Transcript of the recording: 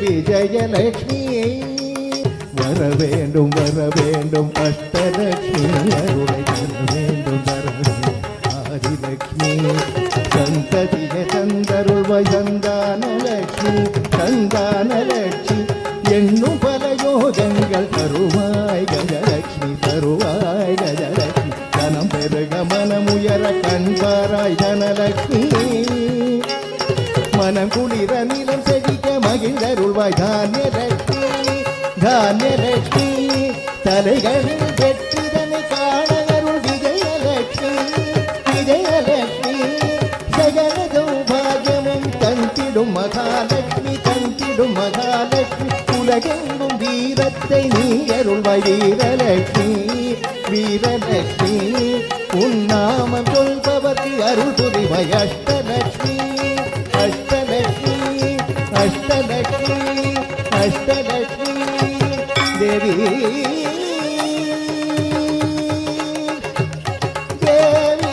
விஜயலட்சுமி வர வேண்டும் அஷ்டலட்சுமி அருளை தர வேண்டும் ஆதிலட்சுமி சந்ததிய தந்தருள்வாய் சந்தானலட்சுமி எண்ணும் பல யோகங்கள் தருவாய் கஜலட்சுமி தனம் பெருக மனமுயர கண்பாராய் தனலட்சுமி மனம் குளிர நிலம் செழிக்க மகிழ்ந்தருள்வாய் தானியலட்சுமி தலைகளில் வெற்றிதனை காண அருள் விஜயலட்சுமி சகல சௌபாகியமும் தந்திடும் மகாலட்சுமி உலகெங்கும் வீரத்தை நீ அருள்வாய் வீரலட்சுமி உன்னாமம் சொல்பவர்க்கு அருள் புரிவாய் அஷ்டலட்சுமி தேவி தேவி